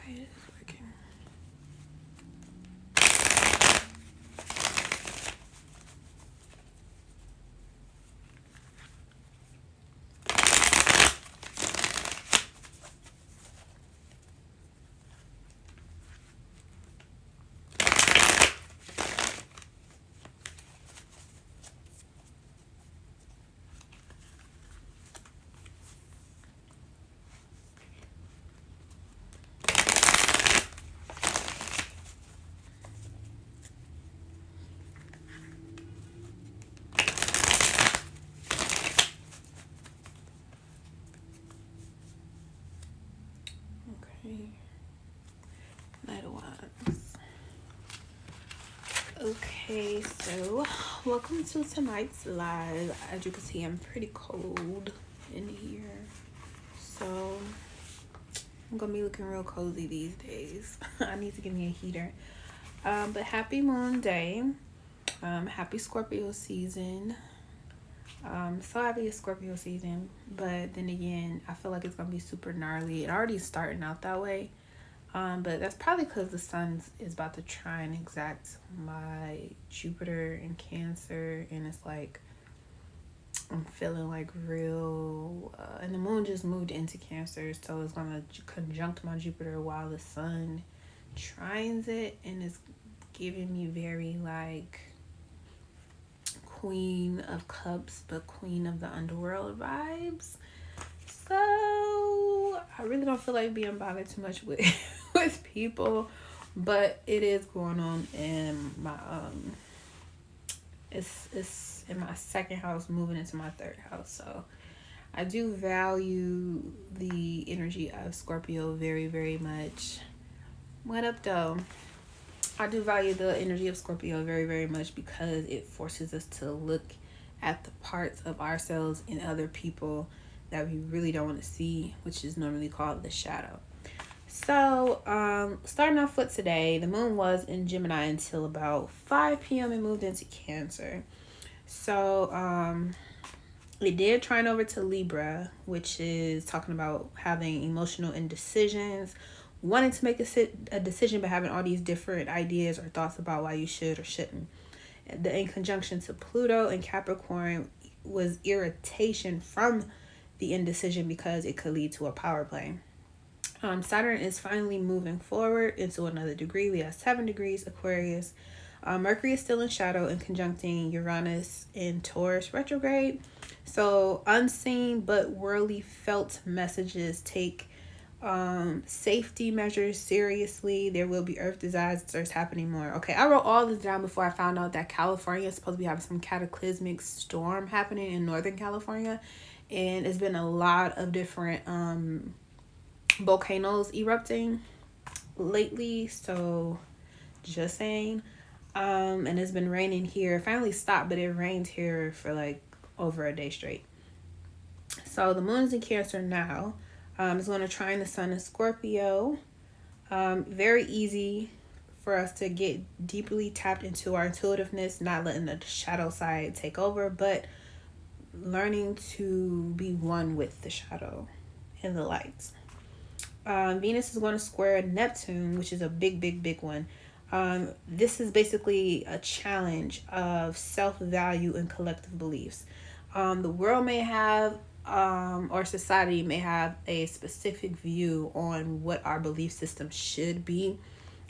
Okay, it's working. Okay. Knight of Wands. Okay, so welcome to tonight's live. As you can see, I'm pretty cold in here, so I'm gonna be looking real cozy these days. I need to give me a heater. But happy moon day. Happy Scorpio season. So happy it's Scorpio season, but then again, I feel like it's gonna be super gnarly. It already starting out that way. But that's probably because the sun is about to try and exact my Jupiter in Cancer, and it's like I'm feeling like real, and the moon just moved into Cancer, so it's gonna conjunct my Jupiter while the sun trines it, and it's giving me very like Queen of Cups, but Queen of the Underworld vibes. So I really don't feel like being bothered too much with with people, but it is going on in my it's in my second house, moving into my third house. So I do value the energy of Scorpio very, very much. What up though? I do value the energy of Scorpio very, very much because it forces us to look at the parts of ourselves and other people that we really don't want to see, which is normally called the shadow. So, starting off with today, the moon was in Gemini until about 5 p.m. and moved into Cancer. So, it did trine over to Libra, which is talking about having emotional indecisions, wanting to make a decision, but having all these different ideas or thoughts about why you should or shouldn't. In conjunction to Pluto and Capricorn was irritation from the indecision because it could lead to a power play. Saturn is finally moving forward into another degree. We have 7 degrees Aquarius. Mercury is still in shadow and conjuncting Uranus in Taurus retrograde. So unseen but worldly felt messages take safety measures seriously. There will be earth disasters happening more. Okay, I wrote all this down before I found out that California is supposed to be having some cataclysmic storm happening in Northern California, and it's been a lot of different volcanoes erupting lately. So just saying. And it's been raining here. It finally stopped, but it rained here for like over a day straight. So the moon's in Cancer now. It's going to trine the sun in Scorpio. Very easy for us to get deeply tapped into our intuitiveness, not letting the shadow side take over, but learning to be one with the shadow and the lights. Venus is going to square Neptune, which is a big one. This is basically a challenge of self-value and collective beliefs. The world may have or society may have a specific view on what our belief system should be,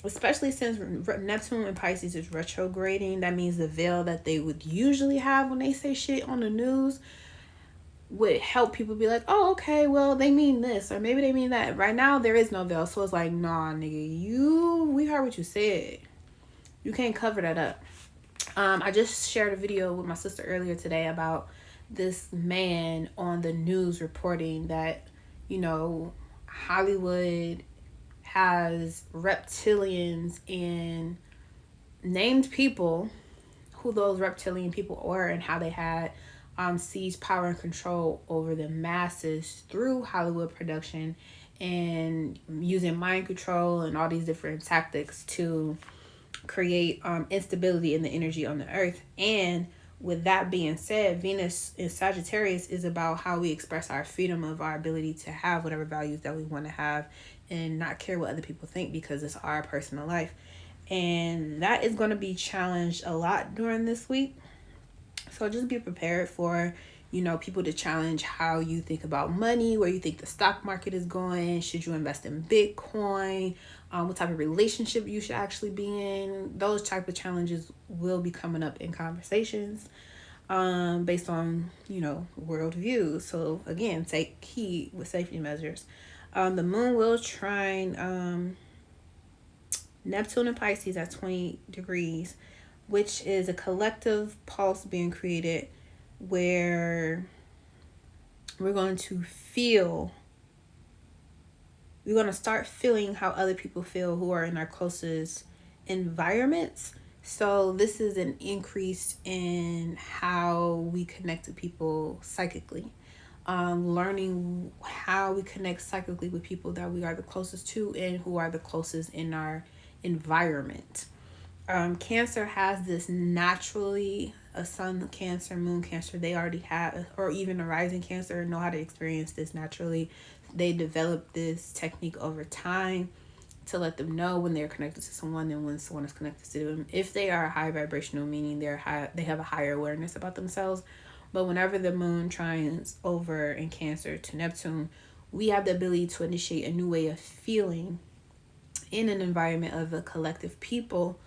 especially since Neptune in Pisces is retrograding. That means the veil that they would usually have when they say shit on the news would help people be like, oh, okay, well, they mean this, or maybe they mean that. Right now, there is no veil, so it's like, nah, nigga, we heard what you said. You can't cover that up. I just shared a video with my sister earlier today about this man on the news reporting that, Hollywood has reptilians and named people who those reptilian people were and how they had seized power and control over the masses through Hollywood production and using mind control and all these different tactics to create instability in the energy on the earth. And with that being said, Venus in Sagittarius is about how we express our freedom of our ability to have whatever values that we want to have and not care what other people think, because it's our personal life. And that is going to be challenged a lot during this week. So just be prepared for, people to challenge how you think about money, where you think the stock market is going. Should you invest in Bitcoin? What type of relationship you should actually be in? Those type of challenges will be coming up in conversations based on, worldview. So again, take heed with safety measures. The moon will trine Neptune and Pisces at 20 degrees, which is a collective pulse being created where we're going to start feeling how other people feel who are in our closest environments. So this is an increase in how we connect to people psychically. Learning how we connect psychically with people that we are the closest to and who are the closest in our environment. Cancer has this naturally, a sun Cancer, moon Cancer, they already have, or even a rising Cancer, know how to experience this naturally. They develop this technique over time to let them know when they're connected to someone and when someone is connected to them. If they are high vibrational, meaning they have a higher awareness about themselves. But whenever the moon trines over in Cancer to Neptune, we have the ability to initiate a new way of feeling in an environment of a collective people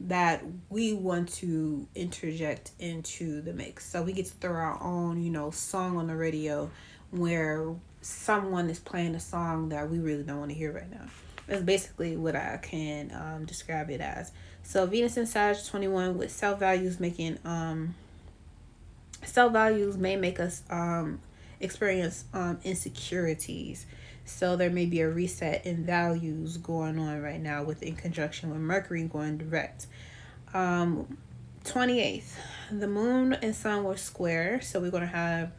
that we want to interject into the mix. So we get to throw our own, song on the radio where someone is playing a song that we really don't want to hear right now. That's basically what I can describe it as. So Venus in Sag 21 with self-values may make us experience insecurities. So there may be a reset in values going on right now in conjunction with Mercury going direct. 28th, the moon and sun were square. So we're going to have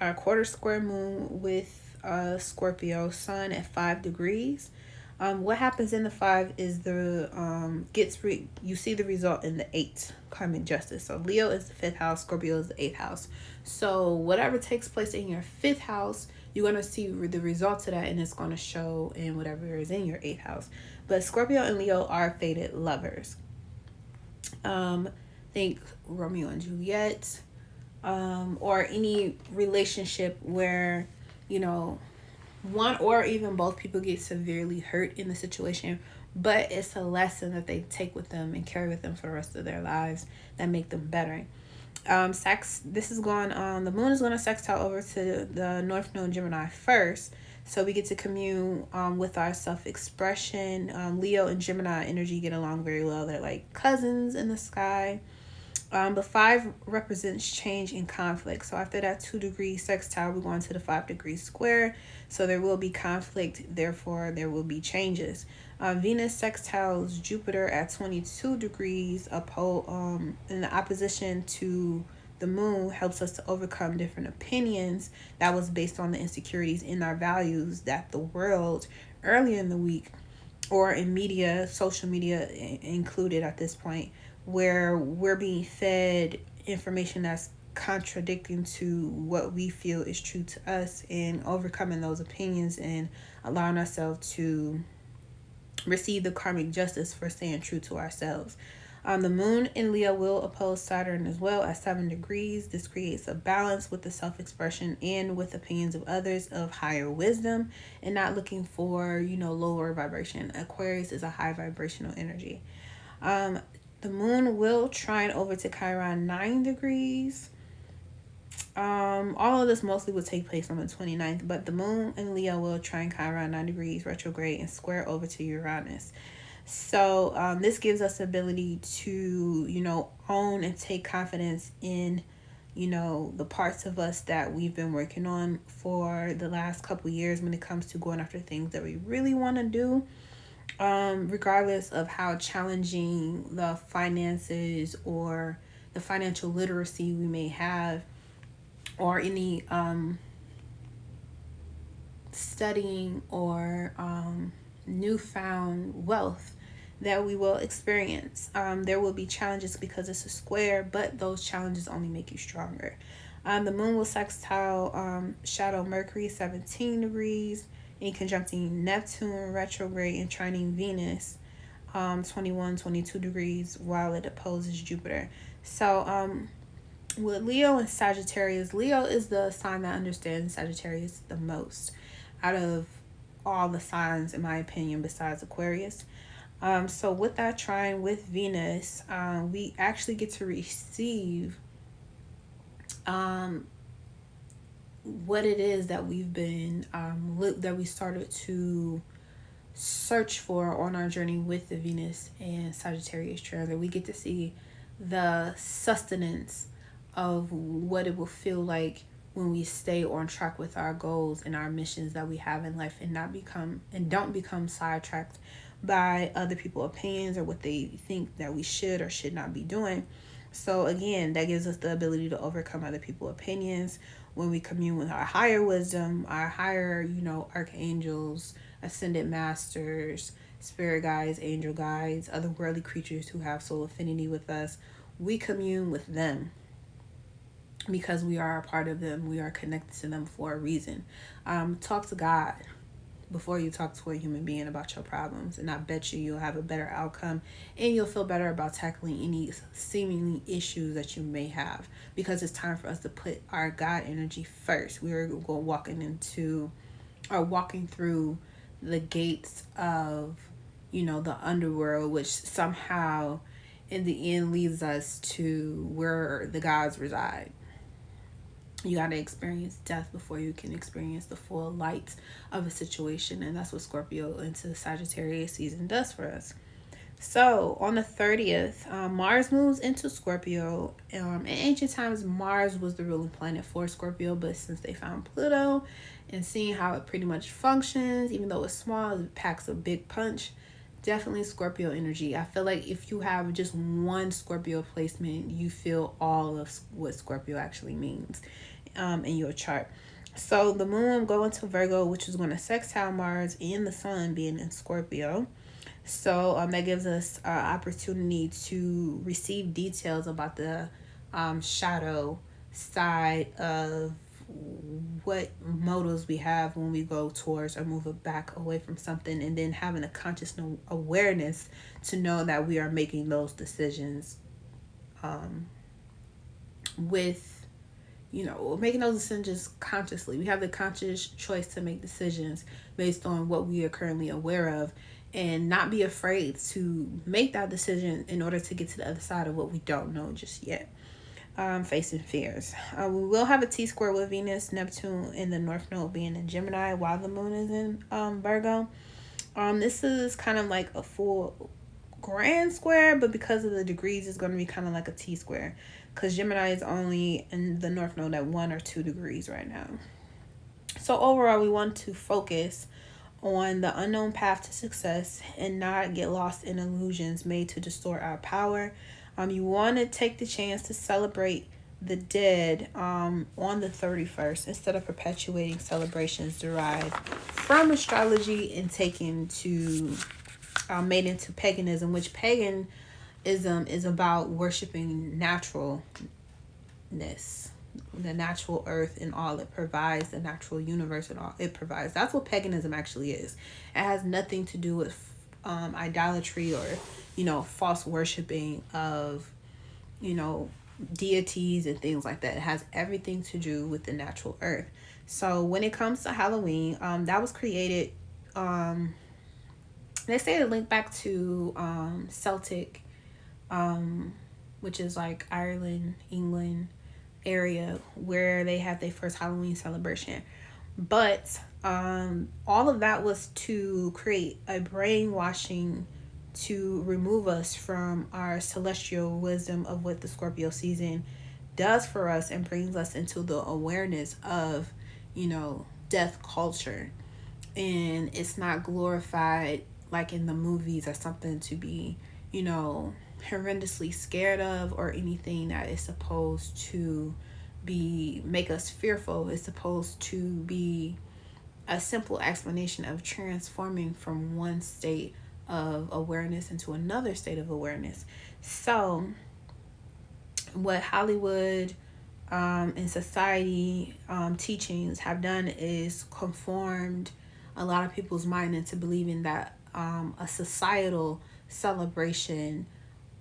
our quarter square moon with Scorpio, sun at 5 degrees. What happens in the 5 is you see the result in the 8 karmic justice. So Leo is the 5th house, Scorpio is the 8th house. So whatever takes place in your 5th house, you're going to see the results of that, and it's going to show in whatever is in your 8th house. But Scorpio and Leo are fated lovers. Think Romeo and Juliet, or any relationship where, one or even both people get severely hurt in the situation, but it's a lesson that they take with them and carry with them for the rest of their lives that make them better. This is going on, the moon is going to sextile over to the North Node Gemini first. So we get to commune with our self-expression. Leo and Gemini energy get along very well. They're like cousins in the sky. The 5 represents change in conflict. So after that 2 degree sextile, we're going to the 5 degree square. So there will be conflict. Therefore, there will be changes. Venus sextiles Jupiter at 22 degrees, in the opposition to the moon, helps us to overcome different opinions that was based on the insecurities in our values that the world earlier in the week, or in media, social media included at this point, where we're being fed information that's contradicting to what we feel is true to us, and overcoming those opinions and allowing ourselves to receive the karmic justice for staying true to ourselves. The moon in Leo will oppose Saturn as well at 7 degrees. This creates a balance with the self-expression and with opinions of others of higher wisdom, and not looking for, lower vibration. Aquarius is a high vibrational energy. The moon will trine over to Chiron 9 degrees. All of this mostly will take place on the 29th, but the moon in Leo will trine Chiron 9 degrees retrograde and square over to Uranus. So this gives us the ability to, own and take confidence in, the parts of us that we've been working on for the last couple years when it comes to going after things that we really want to do. Regardless of how challenging the finances or the financial literacy we may have, or any studying or newfound wealth that we will experience. There will be challenges because it's a square, but those challenges only make you stronger. The moon will sextile shadow Mercury 17 degrees, in conjuncting Neptune retrograde and trining Venus 21, 22 degrees, while it opposes Jupiter. So with Leo and Sagittarius, Leo is the sign that understands Sagittarius the most out of all the signs, in my opinion, besides Aquarius. So with that trine with Venus, we actually get to receive what it is that we've been that we started to search for on our journey with the Venus and Sagittarius transit. We get to see the sustenance of what it will feel like when we stay on track with our goals and our missions that we have in life, and don't become sidetracked by other people's opinions or what they think that we should or should not be doing. So again, that gives us the ability to overcome other people's opinions when we commune with our higher wisdom, our higher, archangels, ascended masters, spirit guides, angel guides, other worldly creatures who have soul affinity with us. We commune with them because we are a part of them. We are connected to them for a reason. Talk to God before you talk to a human being about your problems, and I bet you'll have a better outcome, and you'll feel better about tackling any seemingly issues that you may have, because it's time for us to put our God energy first. We are walking through the gates of the underworld, which somehow in the end leads us to where the gods reside. You got to experience death before you can experience the full light of a situation. And that's what Scorpio into Sagittarius season does for us. So on the 30th, Mars moves into Scorpio. In ancient times, Mars was the ruling planet for Scorpio. But since they found Pluto and seeing how it pretty much functions, even though it's small, it packs a big punch. Definitely Scorpio energy. I feel like if you have just one Scorpio placement, you feel all of what Scorpio actually means in your chart. So the moon will go into Virgo, which is going to sextile Mars and the sun being in Scorpio. So that gives us opportunity to receive details about the shadow side of what motives we have when we go towards or move it back away from something, and then having a conscious awareness to know that we are making those decisions making those decisions consciously. We have the conscious choice to make decisions based on what we are currently aware of, and not be afraid to make that decision in order to get to the other side of what we don't know just yet. Facing fears. We will have a T-square with Venus, Neptune, in the North Node being in Gemini while the moon is in Virgo. This is kind of like a full grand square, but because of the degrees, it's going to be kind of like a T-square, because Gemini is only in the North Node at 1 or 2 degrees right now. So overall, we want to focus on the unknown path to success and not get lost in illusions made to distort our power. You want to take the chance to celebrate the dead on the 31st instead of perpetuating celebrations derived from astrology and taken to made into paganism, which paganism is about worshiping naturalness, the natural earth and all it provides, the natural universe and all it provides. That's what paganism actually is. It has nothing to do with idolatry or false worshiping of deities and things like that. It has everything to do with the natural earth. So when it comes to Halloween, that was created, they say it linked back to Celtic, which is like Ireland, England area, where they had their first Halloween celebration. But all of that was to create a brainwashing to remove us from our celestial wisdom of what the Scorpio season does for us, and brings us into the awareness of death culture. And it's not glorified like in the movies as something to be horrendously scared of, or anything that is supposed to make us fearful. It's supposed to be a simple explanation of transforming from one state of awareness into another state of awareness. So what Hollywood and society teachings have done is conformed a lot of people's mind into believing that a societal celebration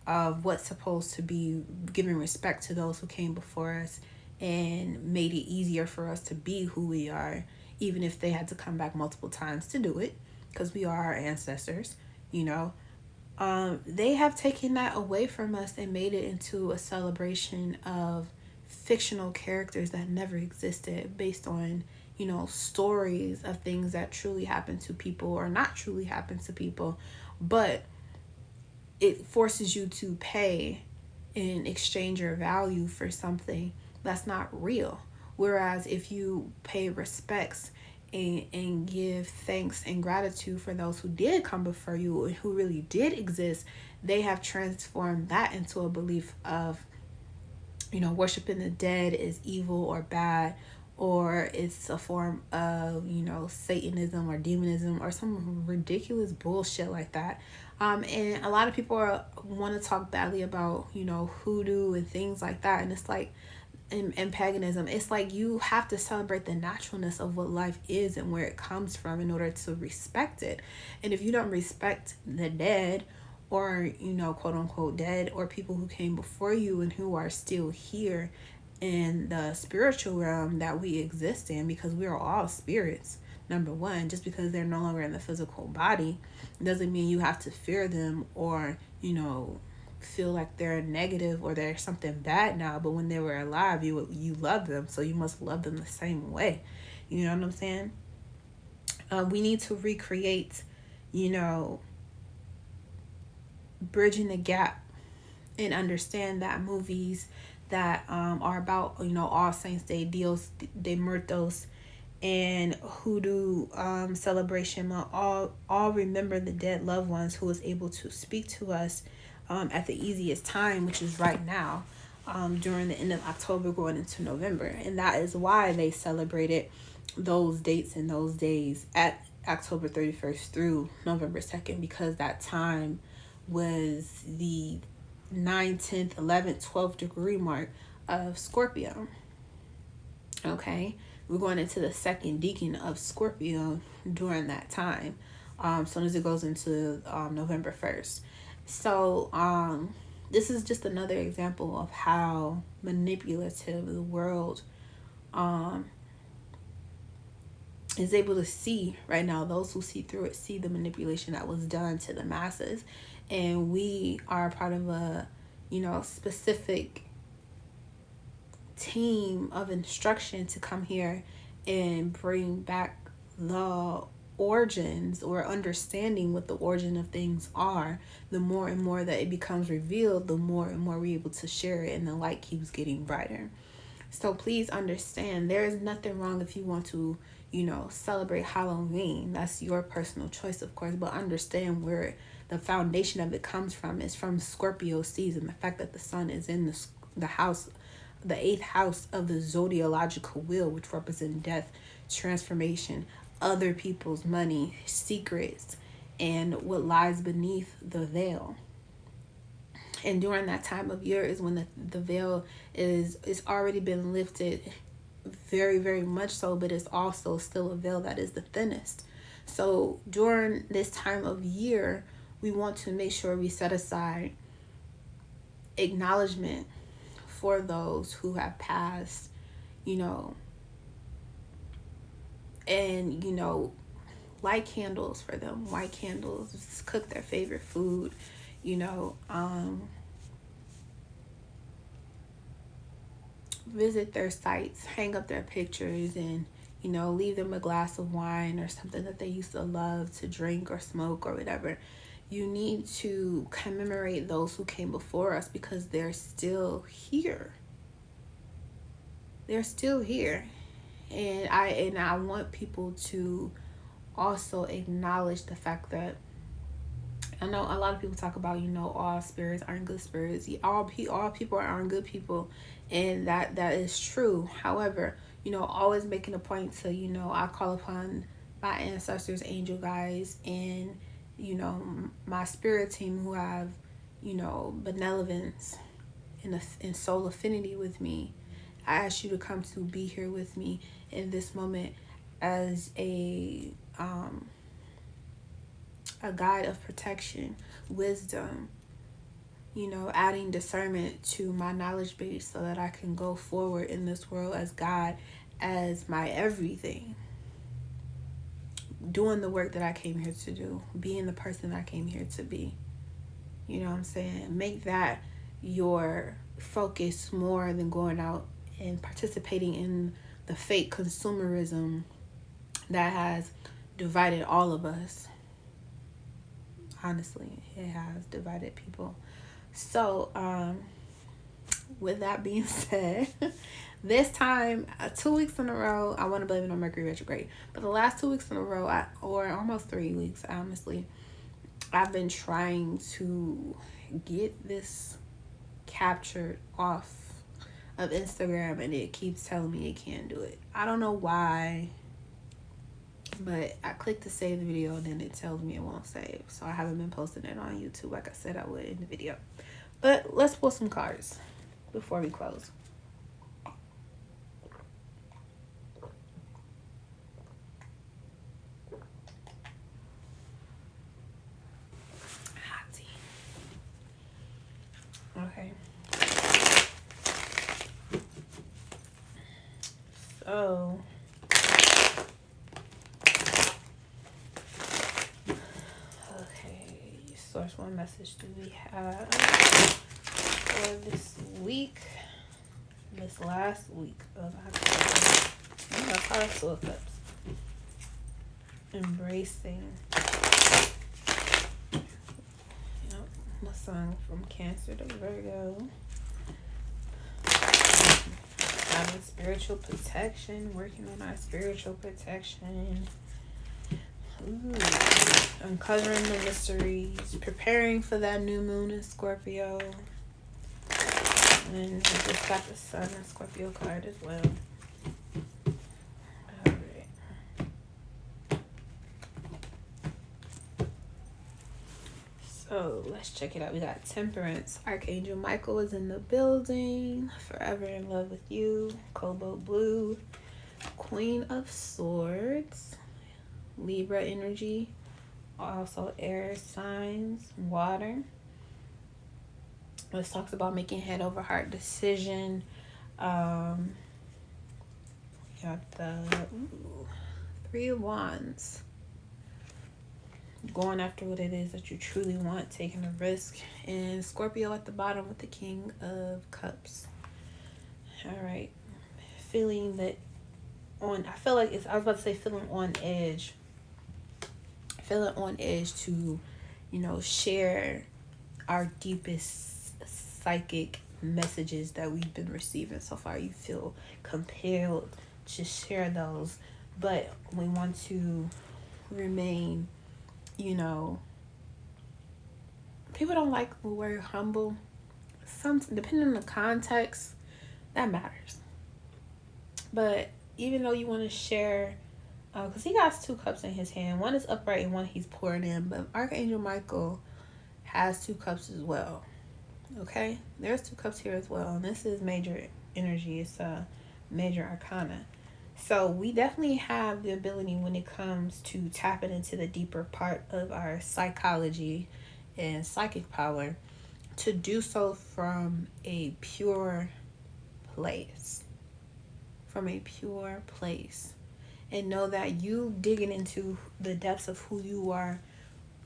of what's supposed to be giving respect to those who came before us and made it easier for us to be who we are, even if they had to come back multiple times to do it, because we are our ancestors, you know. They have taken that away from us and made it into a celebration of fictional characters that never existed, based on, you know, stories of things that truly happen to people or not truly happen to people, but it forces you to pay and exchange your value for something that's not real. Whereas if you pay respects and give thanks and gratitude for those who did come before you and who really did exist, they have transformed that into a belief of, you know, worshiping the dead is evil or bad, or it's a form of, you know, Satanism or demonism or some ridiculous bullshit like that. And a lot of people want to talk badly about, you know, hoodoo and things like that. And it's like, and paganism, it's like you have to celebrate the naturalness of what life is and where it comes from in order to respect it. And if you don't respect the dead, or, you know, quote unquote dead, or people who came before you and who are still here in the spiritual realm that we exist in, because we are all spirits, number one. Just because they're no longer in the physical body doesn't mean you have to fear them or, you know, feel like they're negative or they're something bad now. But when they were alive, you love them, so you must love them the same way. You know what I'm saying? We need to recreate, you know, bridging the gap, and understand that movies that are about, you know, All Saints Day, Dios de Muertos, and hoodoo celebration, all remember the dead loved ones who was able to speak to us at the easiest time, which is right now, during the end of October going into November. And that is why they celebrated those dates and those days at October 31st through November 2nd, because that time was the 9th, 10th, 11th, 12th degree mark of Scorpio. Okay, we're going into the second decan of Scorpio during that time, soon as it goes into November 1st. So this is just another example of how manipulative the world is able to see right now. Those who see through it see the manipulation that was done to the masses. And we are part of a, you know, specific team of instruction to come here and bring back the origins, or understanding what the origin of things are. The more and more that it becomes revealed, the more and more we're able to share it, and the light keeps getting brighter. So please understand, there is nothing wrong if you want to, you know, celebrate Halloween. That's your personal choice, of course, but understand where the foundation of it comes from. Is from Scorpio season. The fact that the sun is in the house, the 8th house of the zodiological wheel, which represents death, transformation, other people's money, secrets, and what lies beneath the veil. And during that time of year is when the veil is already been lifted, very, very much so, but it's also still a veil that is the thinnest. So during this time of year, we want to make sure we set aside acknowledgement for those who have passed, you know, and, you know, light candles for them, white candles, cook their favorite food, you know, visit their sites, hang up their pictures, and, you know, leave them a glass of wine or something that they used to love to drink or smoke or whatever. You need to commemorate those who came before us, because they're still here. They're still here. And I want people to also acknowledge the fact that, I know a lot of people talk about, you know, all spirits aren't good spirits. All people aren't good people, and that is true. However, you know, always making a point to, you know, I call upon my ancestors, angel guides, and you know, my spirit team who have, you know, benevolence and soul affinity with me, I ask you to come to be here with me in this moment as a guide of protection, wisdom, you know, adding discernment to my knowledge base so that I can go forward in this world as God, as my everything, doing the work that I came here to do, being the person I came here to be. You know what I'm saying? Make that your focus more than going out and participating in the fake consumerism that has divided all of us. Honestly, it has divided people. So, with that being said, this time, 2 weeks in a row, I want to blame it on Mercury retrograde. But the last 2 weeks in a row, or almost 3 weeks, honestly, I've been trying to get this captured off of Instagram, and it keeps telling me it can't do it. I don't know why, but I click to save the video, and then it tells me it won't save. So I haven't been posting it on YouTube like I said I would in the video. But let's pull some cards before we close. Hot tea. Okay. So source, what message do we have for this week, this last week of October? We have Hearts of Cups. Embracing. Yep, my sun from Cancer to Virgo. Having spiritual protection, working on our spiritual protection. Ooh, uncovering the mysteries, preparing for that new moon in Scorpio. And we just got the Sun and Scorpio card as well. Alright. So let's check it out. We got Temperance. Archangel Michael is in the building. Forever in love with you. Cobalt Blue. Queen of Swords. Libra energy, also air signs, water. This talks about making head over heart decision. Got the Three of Wands. Going after what it is that you truly want, taking a risk. And Scorpio at the bottom with the King of Cups. All right. Feeling that I feel like I was about to say feeling on edge. Feeling on edge to, you know, share our deepest psychic messages that we've been receiving so far. You feel compelled to share those, but we want to remain, you know, people don't like the word humble. Depending on the context, that matters. But even though you want to share, because he got 2 cups in his hand. One is upright and one he's pouring in. But Archangel Michael has 2 cups as well. Okay? There's 2 cups here as well. And this is major energy. It's a major arcana. So we definitely have the ability when it comes to tapping into the deeper part of our psychology and psychic power to do so from a pure place. From a pure place. And know that you digging into the depths of who you are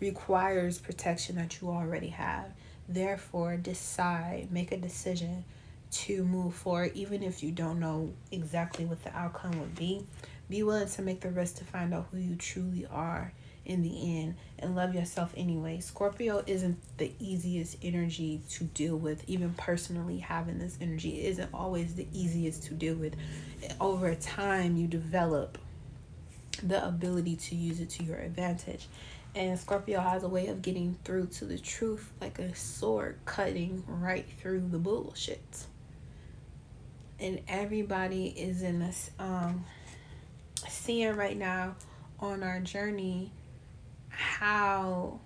requires protection that you already have. Therefore, make a decision to move forward, even if you don't know exactly what the outcome would be. Be willing to make the risk to find out who you truly are in the end, and love yourself anyway. Scorpio isn't the easiest energy to deal with. Even personally having this energy, it isn't always the easiest to deal with. Over time, you develop the ability to use it to your advantage. And Scorpio has a way of getting through to the truth, like a sword cutting right through the bullshit. And everybody is in this seeing right now on our journey how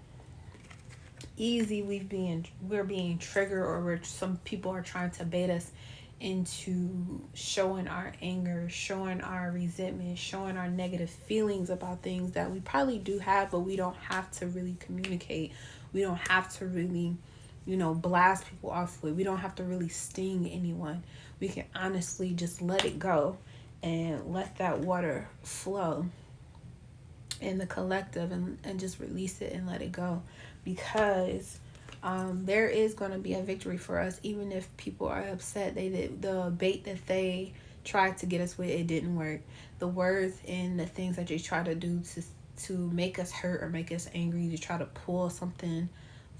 easy we're being triggered, or some people are trying to bait us into showing our anger, showing our resentment, showing our negative feelings about things that we probably do have, but we don't have to really communicate. We don't have to really, blast people off with. We don't have to really sting anyone. We can honestly just let it go and let that water flow in the collective, and just release it and let it go, because there is going to be a victory for us, even if people are upset. They did the bait that they tried to get us with, it didn't work. The words and the things that they try to do to make us hurt or make us angry, to try to pull something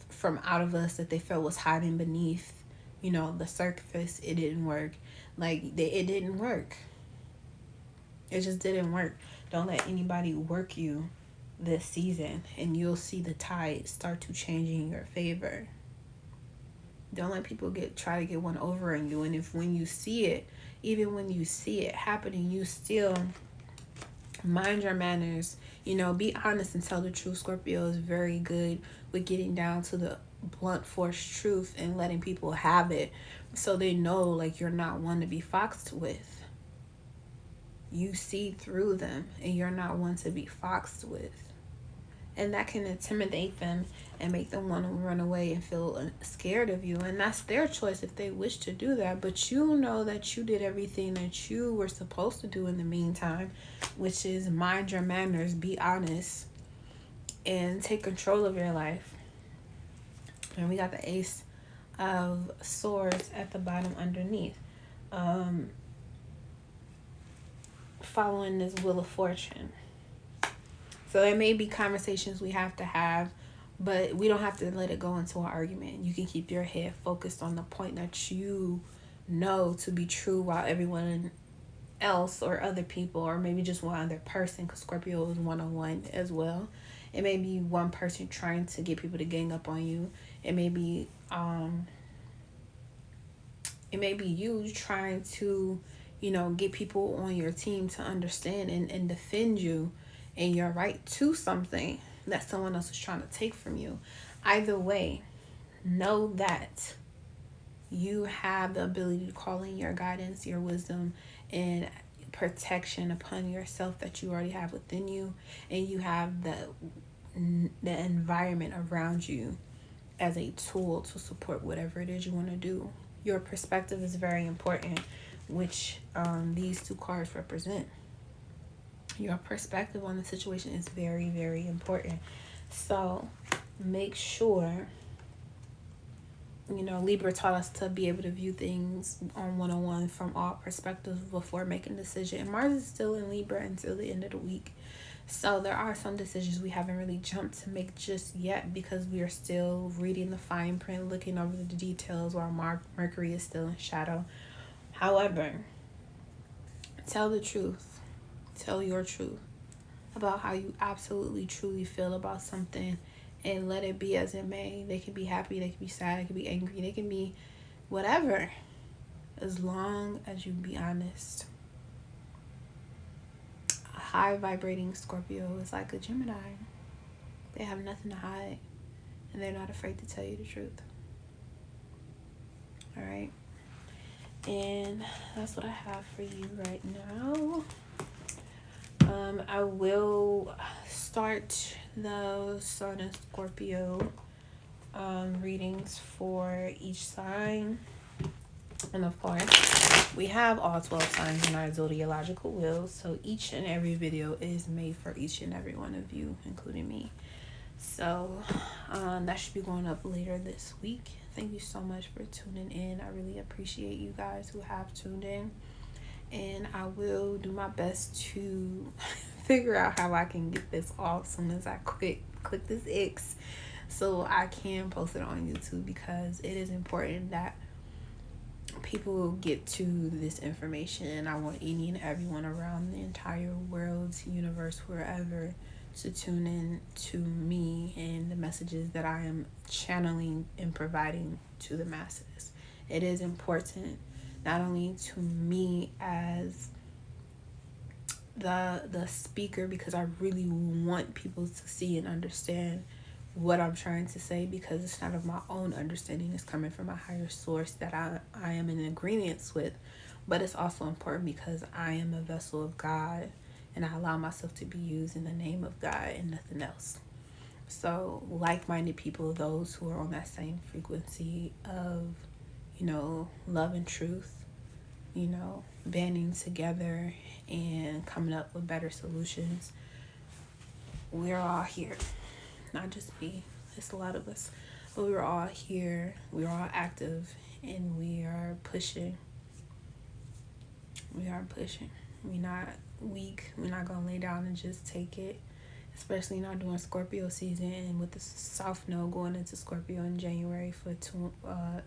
from out of us that they felt was hiding beneath, the surface, it didn't work. It didn't work. It just didn't work. Don't let anybody work you this season, and you'll see the tide start to change in your favor. Don't let people try to get one over on you. And when you see it, even when you see it happening, you still mind your manners. Be honest and tell the truth. Scorpio is very good with getting down to the blunt force truth and letting people have it, so they know you're not one to be foxed with. You see through them, and you're not one to be foxed with. And that can intimidate them and make them want to run away and feel scared of you. And that's their choice if they wish to do that. But that you did everything that you were supposed to do in the meantime, which is mind your manners, be honest, and take control of your life. And we got the Ace of Swords at the bottom underneath. Following this Wheel of Fortune. So there may be conversations we have to have, but we don't have to let it go into an argument. You can keep your head focused on the point that you know to be true, while everyone else or other people, or maybe just one other person, because Scorpio is one-on-one as well. It may be one person trying to get people to gang up on you. It may be you trying to get people on your team to understand and defend you and your right to something that someone else is trying to take from you. Either way, know that you have the ability to call in your guidance, your wisdom, and protection upon yourself that you already have within you, and you have the environment around you as a tool to support whatever it is you want to do. Your perspective is very important, which these two cards represent. Your perspective on the situation is very, very important. So make sure, Libra taught us to be able to view things on one-on-one from all perspectives before making a decision. And Mars is still in Libra until the end of the week. So there are some decisions we haven't really jumped to make just yet, because we are still reading the fine print, looking over the details, while Mercury is still in shadow. However, tell the truth. Tell your truth about how you absolutely truly feel about something, and let it be as it may. They can be happy, they can be sad, they can be angry, they can be whatever, as long as you be honest. A high vibrating Scorpio is like a Gemini. They have nothing to hide, and they're not afraid to tell you the truth. All right. And that's what I have for you right now. I will start the Sun and Scorpio readings for each sign. And of course, we have all 12 signs in our zodiacal wheels. So each and every video is made for each and every one of you, including me. So that should be going up later this week. Thank you so much for tuning in. I really appreciate you guys who have tuned in. And I will do my best to figure out how I can get this off as soon as I click this X, so I can post it on YouTube, because it is important that people get to this information. And I want any and everyone around the entire world, universe, wherever, to tune in to me and the messages that I am channeling and providing to the masses. It is important not only to me as the speaker, because I really want people to see and understand what I'm trying to say, because it's not of my own understanding. It's coming from a higher source that I am in agreement with. But it's also important because I am a vessel of God, and I allow myself to be used in the name of God and nothing else. So like-minded people, those who are on that same frequency of, love and truth, banding together and coming up with better solutions. We're all here. Not just me. It's a lot of us. But we're all here. We're all active. And we are pushing. We're not weak. We're not going to lay down and just take it. Especially not during Scorpio season. And with the South Node going into Scorpio in January for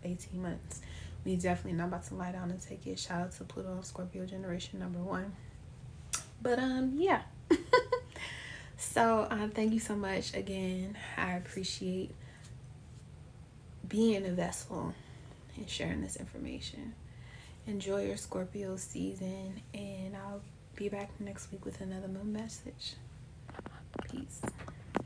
18 months. We definitely not about to lie down and take it. Shout out to Pluto, Scorpio generation number 1. But yeah. So thank you so much again. I appreciate being a vessel and sharing this information. Enjoy your Scorpio season, and I'll be back next week with another moon message. Peace.